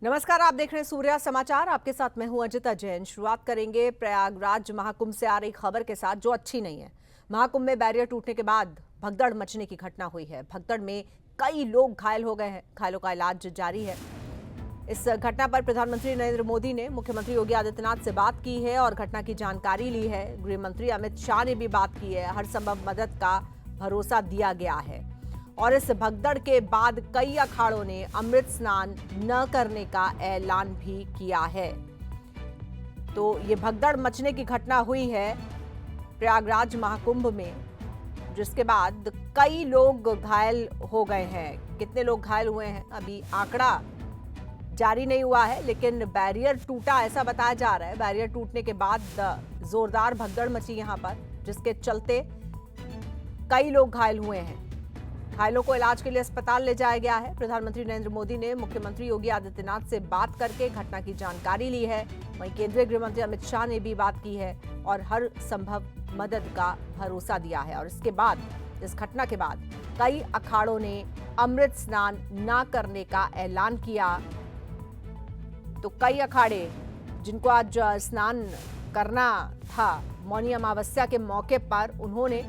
नमस्कार, आप देख रहे हैं सूर्या समाचार। आपके साथ मैं हूं अजिता जैन। शुरुआत करेंगे प्रयागराज महाकुंभ से आ रही खबर के साथ, जो अच्छी नहीं है। महाकुंभ में बैरियर टूटने के बाद भगदड़ मचने की घटना हुई है। भगदड़ में कई लोग घायल हो गए हैं। घायलों का इलाज जारी है। इस घटना पर प्रधानमंत्री नरेंद्र मोदी ने मुख्यमंत्री योगी आदित्यनाथ से बात की है और घटना की जानकारी ली है। गृह मंत्री अमित शाह ने भी बात की है। हर संभव मदद का भरोसा दिया गया है। और इस भगदड़ के बाद कई अखाड़ों ने अमृत स्नान न करने का ऐलान भी किया है। तो ये भगदड़ मचने की घटना हुई है प्रयागराज महाकुंभ में, जिसके बाद कई लोग घायल हो गए हैं। कितने लोग घायल हुए हैं अभी आंकड़ा जारी नहीं हुआ है, लेकिन बैरियर टूटा ऐसा बताया जा रहा है। बैरियर टूटने के बाद जोरदार भगदड़ मची यहां पर, जिसके चलते कई लोग घायल हुए हैं। घायलों को इलाज के लिए अस्पताल ले जाया गया है। प्रधानमंत्री नरेंद्र मोदी ने मुख्यमंत्री योगी आदित्यनाथ से बात करके घटना की जानकारी ली है। वहीं केंद्रीय गृह मंत्री अमित शाह ने भी बात की है और हर संभव मदद का भरोसा दिया है। और इसके बाद, इस घटना के बाद कई अखाड़ों ने अमृत स्नान न करने का ऐलान किया। तो कई अखाड़े जिनको आज स्नान करना था, मौनी अमावस्या के मौके पर उन्होंने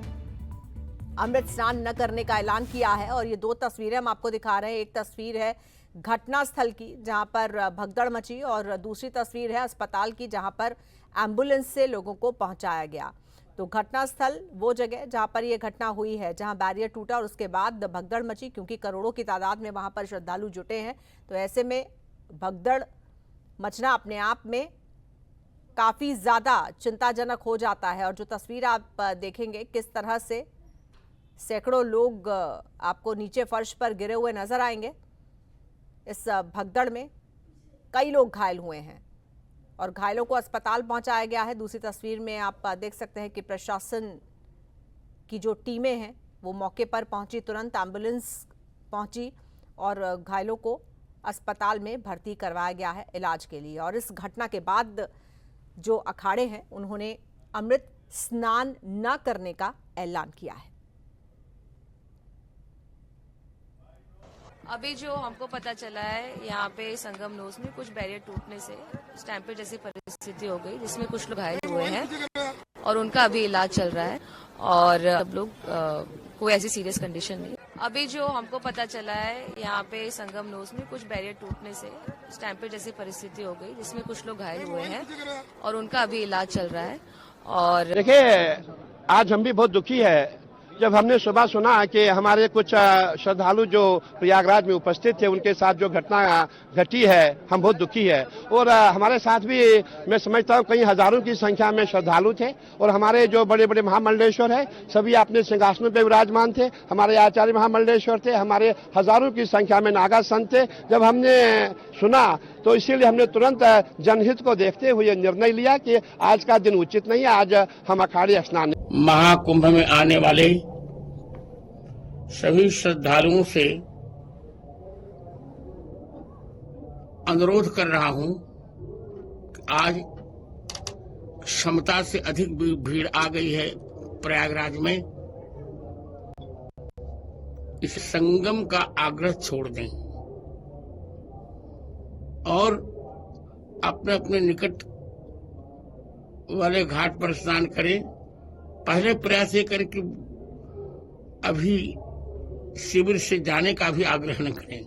अमृत स्नान न करने का ऐलान किया है। और ये दो तस्वीरें हम आपको दिखा रहे हैं। एक तस्वीर है घटनास्थल की, जहां पर भगदड़ मची, और दूसरी तस्वीर है अस्पताल की, जहां पर एम्बुलेंस से लोगों को पहुंचाया गया। तो घटनास्थल वो जगह जहां पर यह घटना हुई है, जहां बैरियर टूटा और उसके बाद भगदड़ मची, क्योंकि करोड़ों की तादाद में वहां पर श्रद्धालु जुटे हैं। तो ऐसे में भगदड़ मचना अपने आप में काफी ज्यादा चिंताजनक हो जाता है। और जो तस्वीर आप देखेंगे, किस तरह से सैकड़ों लोग आपको नीचे फर्श पर गिरे हुए नजर आएंगे। इस भगदड़ में कई लोग घायल हुए हैं और घायलों को अस्पताल पहुंचाया गया है। दूसरी तस्वीर में आप देख सकते हैं कि प्रशासन की जो टीमें हैं वो मौके पर पहुंची, तुरंत एम्बुलेंस पहुंची और घायलों को अस्पताल में भर्ती करवाया गया है इलाज के लिए। और इस घटना के बाद जो अखाड़े हैं उन्होंने अमृत स्नान न करने का ऐलान किया है। अभी जो हमको पता चला है, यहाँ पे संगम नोज में कुछ बैरियर टूटने से स्टैंपेड जैसी परिस्थिति हो गई, जिसमें कुछ लोग घायल हुए हैं और उनका अभी इलाज चल रहा है। और सब लोग कोई ऐसी सीरियस कंडीशन नहीं। अभी जो हमको पता चला है, यहाँ पे संगम नोज में कुछ बैरियर टूटने से स्टैंपेड जैसी परिस्थिति हो गई, जिसमें कुछ लोग घायल हुए हैं और उनका अभी इलाज चल रहा है। और देखिए, आज हम भी बहुत दुखी है जब हमने सुबह सुना कि हमारे कुछ श्रद्धालु जो प्रयागराज में उपस्थित थे, उनके साथ जो घटना घटी है, हम बहुत दुखी है। और हमारे साथ भी मैं समझता हूँ कई हजारों की संख्या में श्रद्धालु थे। और हमारे जो बड़े बड़े महामंडलेश्वर है, सभी अपने सिंहासनों पर विराजमान थे। हमारे आचार्य महामंडलेश्वर थे, हमारे हजारों की संख्या में नागा संत थे। जब हमने सुना तो इसीलिए हमने तुरंत जनहित को देखते हुए निर्णय लिया कि आज का दिन उचित नहीं है, आज हम अखाड़े स्नान। महाकुंभ में आने वाले सभी श्रद्धालुओं से अनुरोध कर रहा हूं कि आज क्षमता से अधिक भीड़ आ गई है प्रयागराज में। इस संगम का आग्रह छोड़ दें और अपने अपने निकट वाले घाट पर स्नान करें। पहले प्रयास ये करें कि अभी शिविर से जाने का भी आग्रह न करें।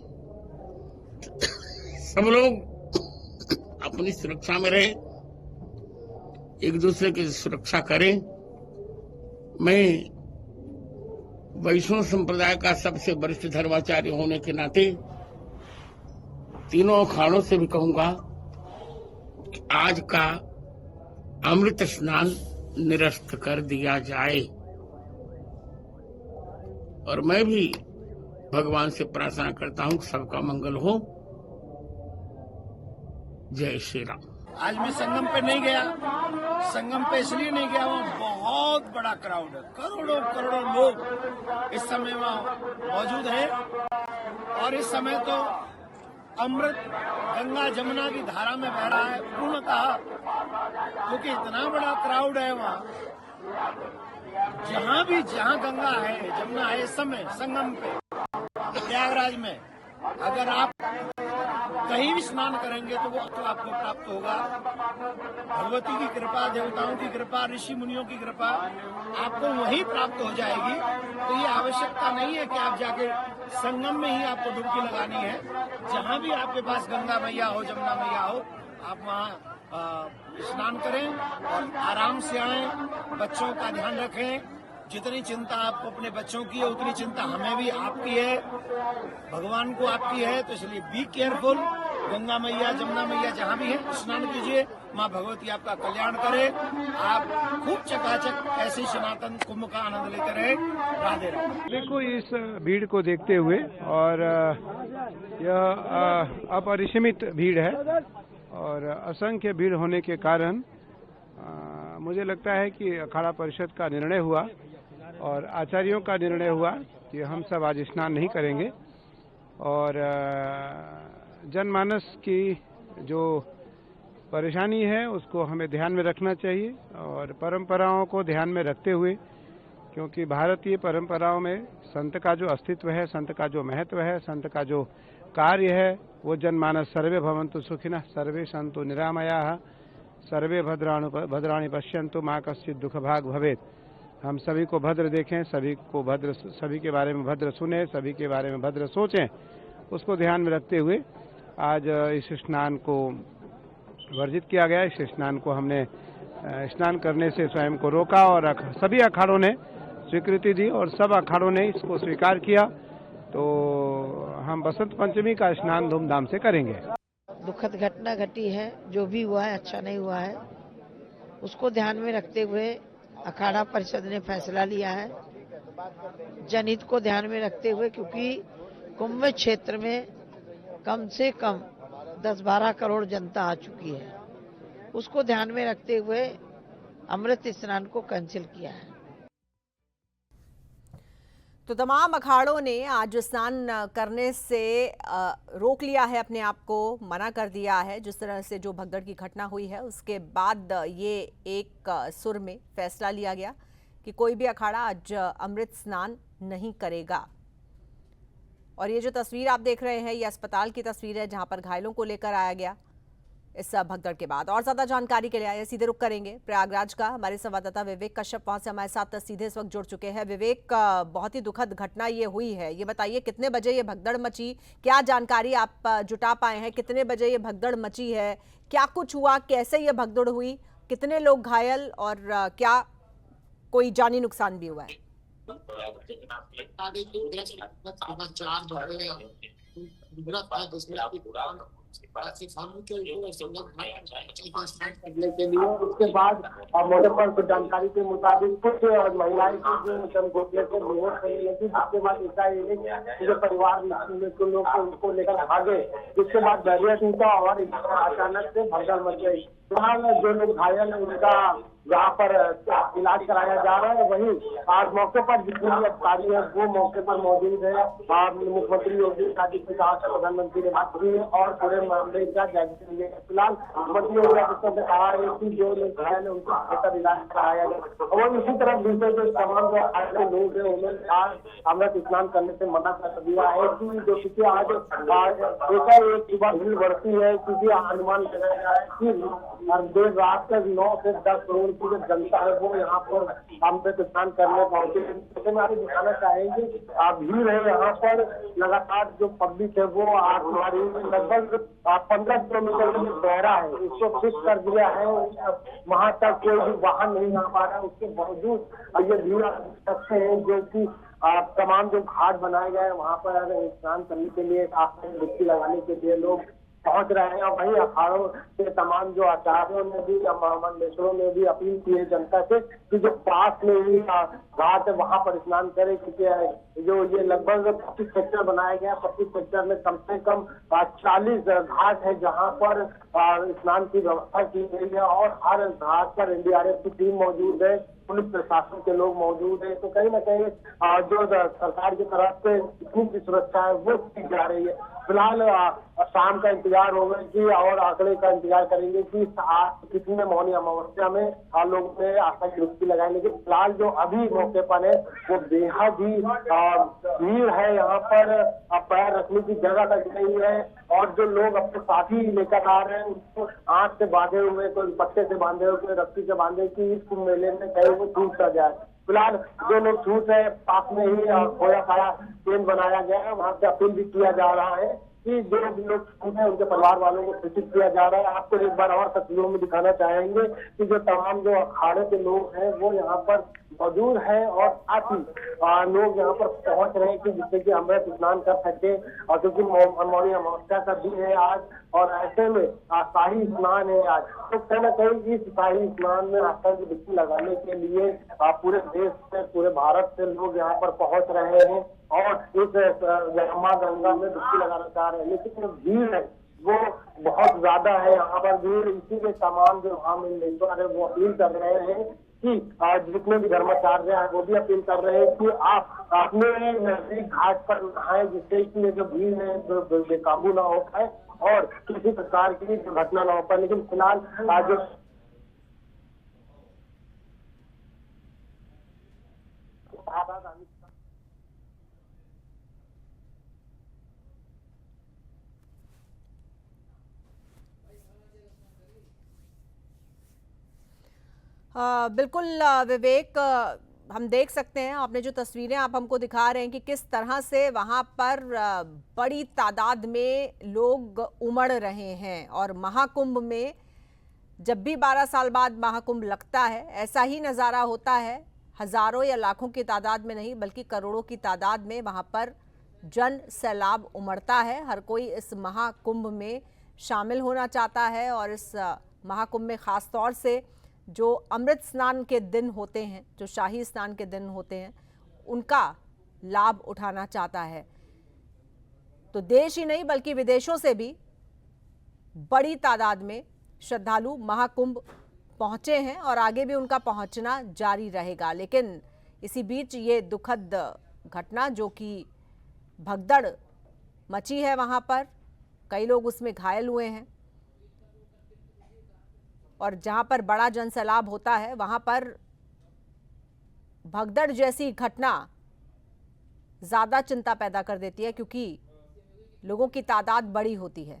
सब लोग अपनी सुरक्षा में रहें, एक दूसरे की सुरक्षा करें। मैं वैष्णव संप्रदाय का सबसे वरिष्ठ धर्माचार्य होने के नाते तीनों अखाड़ों से भी कहूंगा कि आज का अमृत स्नान निरस्त कर दिया जाए। और मैं भी भगवान से प्रार्थना करता हूं कि सबका मंगल हो। जय श्री राम। आज मैं संगम पे नहीं गया। संगम पे इसलिए नहीं गया, वहाँ बहुत बड़ा क्राउड है, करोड़ों करोड़ों लोग इस समय वहाँ मौजूद हैं। और इस समय तो अमृत गंगा जमुना की धारा में बह रहा है पूर्णतः, क्योंकि इतना बड़ा क्राउड है वहाँ। जहाँ गंगा है, जमुना है, इस समय संगम पे प्रयागराज में अगर आप कहीं भी स्नान करेंगे तो वो तो आपको प्राप्त होगा। भगवती की कृपा, देवताओं की कृपा, ऋषि मुनियों की कृपा आपको वहीं प्राप्त हो जाएगी। तो ये आवश्यकता नहीं है कि आप जाके संगम में ही आपको डुबकी लगानी है। जहां भी आपके पास गंगा मैया हो, जमुना मैया हो, आप वहाँ स्नान करें और आराम से आएं। बच्चों का ध्यान रखें। जितनी चिंता आपको अपने बच्चों की है उतनी चिंता हमें भी आपकी है, भगवान को आपकी है। तो इसलिए बी केयरफुल। गंगा मैया, जमुना मैया जहाँ भी है स्नान कीजिए। माँ भगवती आपका कल्याण करे। आप खूब चकाचक ऐसे सनातन कुंभ का आनंद लेते रहे। राधे राधे। देखो, इस भीड़ को देखते हुए और यह अपरिसीमित भीड़ है और असंख्य भीड़ होने के कारण मुझे लगता है कि अखाड़ा परिषद का निर्णय हुआ और आचार्यों का निर्णय हुआ कि हम सब आज स्नान नहीं करेंगे और जनमानस की जो परेशानी है उसको हमें ध्यान में रखना चाहिए और परंपराओं को ध्यान में रखते हुए, क्योंकि भारतीय परंपराओं में संत का जो अस्तित्व है, संत का जो महत्व है, संत का जो कार्य है, वो जनमानस सर्वे भवन्तु सुखिनः सर्वे सन्तु निरामयाः सर्वे भद्राणि पश्यन्तु मा कश्चित् दुःख भाग् भवेत्। हम सभी को भद्र देखें, सभी के बारे में भद्र सुने, सभी के बारे में भद्र सोचें, उसको ध्यान में रखते हुए आज इस स्नान को वर्जित किया गया। इस स्नान को हमने स्नान करने से स्वयं को रोका और सभी अखाड़ों ने स्वीकृति दी और सब अखाड़ों ने इसको स्वीकार किया। तो हम बसंत पंचमी का स्नान धूमधाम से करेंगे। दुखद घटना घटी है, जो भी हुआ है अच्छा नहीं हुआ है, उसको ध्यान में रखते हुए अखाड़ा परिषद ने फैसला लिया है। जनहित को ध्यान में रखते हुए, क्योंकि कुंभ क्षेत्र में कम से कम 10-12 करोड़ जनता आ चुकी है, उसको ध्यान में रखते हुए अमृत स्नान को कैंसिल किया है। तो तमाम अखाड़ों ने आज स्नान करने से रोक लिया है, अपने आप को मना कर दिया है। जिस तरह से जो भगदड़ की घटना हुई है उसके बाद ये एक सुर में फैसला लिया गया कि कोई भी अखाड़ा आज अमृत स्नान नहीं करेगा। और ये जो तस्वीर आप देख रहे हैं ये अस्पताल की तस्वीर है जहां पर घायलों को लेकर आया गया इस भगदड़ के बाद। और ज्यादा जानकारी के लिए आइए सीधे रुक करेंगे प्रयागराज का। हमारे संवाददाता विवेक कश्यप वहां से हमारे साथ सीधे इस वक्त जुड़ चुके हैं। विवेक, बहुत ही दुखद घटना ये हुई है, ये बताइए कितने बजे ये भगदड़ मची, क्या जानकारी आप जुटा पाए हैं, कितने बजे ये भगदड़ मची है, क्या कुछ हुआ, कैसे ये भगदड़ हुई, कितने लोग घायल और क्या कोई जानी नुकसान भी हुआ है? करने के लिए उसके बाद मोटर पर जानकारी के मुताबिक कुछ महिलाएं जो घोटले से बेहोश होने लगी, जिसके बाद जो परिवार के लोग उनको लेकर भागे, जिसके बाद बैरियर टूटा और अचानक से भगदड़ मच गई। फिलहाल जो लोग घायल है उनका यहाँ पर इलाज कराया जा रहा है। वहीं आज मौके पर जितने भी अधिकारी है वो मौके पर मौजूद है। मुख्यमंत्री योगी आदित्यनाथ से प्रधानमंत्री ने बात की और पूरे मामले का जायजा लिया। फिलहाल मुख्यमंत्री योगी आदित्यनाथ ने कहा है कि जो लोग घायल है उनको बेहतर इलाज कराया जाए। और इसी तरह दूसरे जो तमाम जो आज के लोग है उन्होंने आज अमृत स्नान करने से मना कर दिया है कि जो क्योंकि आज एक सुबह भीड़ बढ़ती है, क्योंकि अनुमान लगाया जा रहा है कि देर रात तक 9 से 10 करोड़ की जो जनता है वो यहाँ पर अमृत स्नान करने पहुंचे। जैसे मैं आपको दिखाना चाहेंगे भीड़ है यहाँ पर लगातार जो पब्लिक है वो हमारी लगभग 15 किलोमीटर का जो दायरा है उसको फिक्स कर दिया है। वहां तक कोई भी वाहन नहीं आ पा रहा है, उसके बावजूद ये भीड़ सकते हैं जो की तमाम जो घाट बनाए गए हैं वहाँ पर स्नान करने के लिए, डुबकी लगाने के लिए लोग पहुंच रहे हैं। और वहीं अखाड़ों के तमाम जो आचार्यों ने भी, मंडलेश्वरों ने भी अपील की है जनता से कि जो पास में ही घाट है वहां पर स्नान करें, क्योंकि जो ये लगभग 25 सेक्टर बनाया गया, 25 सेक्टर में कम से कम 40 घाट है जहां पर स्नान की व्यवस्था की गई है और हर घाट पर एनडीआरएफ की टीम मौजूद है, पुलिस प्रशासन के लोग मौजूद है। तो कहीं ना कहीं जो सरकार की तरफ से इतनी की सुरक्षा है वो की जा रही है। फिलहाल शाम का इंतजार होगा कि और आंकड़े का इंतजार करेंगे कि आज कितने मौनी अमावस्या में लोगों ने आस्था की डुबकी लगाई। लेकिन फिलहाल जो अभी मौके पर है वो बेहद ही भीड़ है, यहाँ पर पैर रखने की जगह तक नहीं है और जो लोग अपने साथी लेकर आ रहे हैं उनको हाथ से बांधे हुए, कोई पत्ते से बांधे हुए, कोई रस्सी से बांधे कि इस कुंभ मेले में कहीं वो छूट ना जाए। फिलहाल जो लोग छूट रहे पास में ही खोया खाया टेंट बनाया गया है, वहां से अपील भी किया जा रहा है कि जो भी लोग छूट है उनके परिवार वालों को सूचित किया जा रहा है। आपको एक बार और तस्वीरों में दिखाना चाहेंगे कि जो तमाम जो अखाड़े के लोग हैं वो यहाँ पर मौजूद है और साथ ही लोग यहाँ पर पहुंच रहे हैं कि जिससे कि अमृत स्नान कर सके। और क्योंकि मौनी अमावस्या का दिन है आज और ऐसे में शाही स्नान है आज, तो कहीं ना कहीं इस शाही स्नान में आस्था की डुबकी लगाने के लिए पूरे देश से, पूरे भारत से लोग यहाँ पर पहुंच रहे हैं और इस मां गंगा में डुबकी लगाना चाह रहे हैं। लेकिन जो भीड़ है वो बहुत ज्यादा है यहाँ पर भीड़, इसीलिए तमाम जो महामंडलेश्वर है वो अपील कर रहे हैं कि जितने भी धर्माचार्य हैं वो भी अपील कर रहे हैं कि आप अपने नजदीक घाट पर नहाएं, जिससे कि ये जो भीड़ है बेकाबू ना हो पाए और किसी प्रकार की घटना ना हो पाए। लेकिन फिलहाल जो बिल्कुल विवेक, हम देख सकते हैं, आपने जो तस्वीरें आप हमको दिखा रहे हैं कि किस तरह से वहां पर बड़ी तादाद में लोग उमड़ रहे हैं। और महाकुंभ में जब भी 12 साल बाद महाकुंभ लगता है ऐसा ही नज़ारा होता है, हजारों या लाखों की तादाद में नहीं बल्कि करोड़ों की तादाद में वहां पर जन सैलाब उमड़ता है। हर कोई इस महाकुंभ में शामिल होना चाहता है और इस महाकुंभ में ख़ास तौर से जो अमृत स्नान के दिन होते हैं, जो शाही स्नान के दिन होते हैं, उनका लाभ उठाना चाहता है। तो देश ही नहीं बल्कि विदेशों से भी बड़ी तादाद में श्रद्धालु महाकुंभ पहुंचे हैं और आगे भी उनका पहुंचना जारी रहेगा। लेकिन इसी बीच ये दुखद घटना जो कि भगदड़ मची है वहां पर, कई लोग उसमें घायल हुए हैं और जहां पर बड़ा जनसैलाब होता है वहां पर भगदड़ जैसी घटना ज्यादा चिंता पैदा कर देती है क्योंकि लोगों की तादाद बड़ी होती है।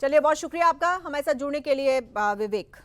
चलिए, बहुत शुक्रिया आपका हमारे साथ जुड़ने के लिए विवेक।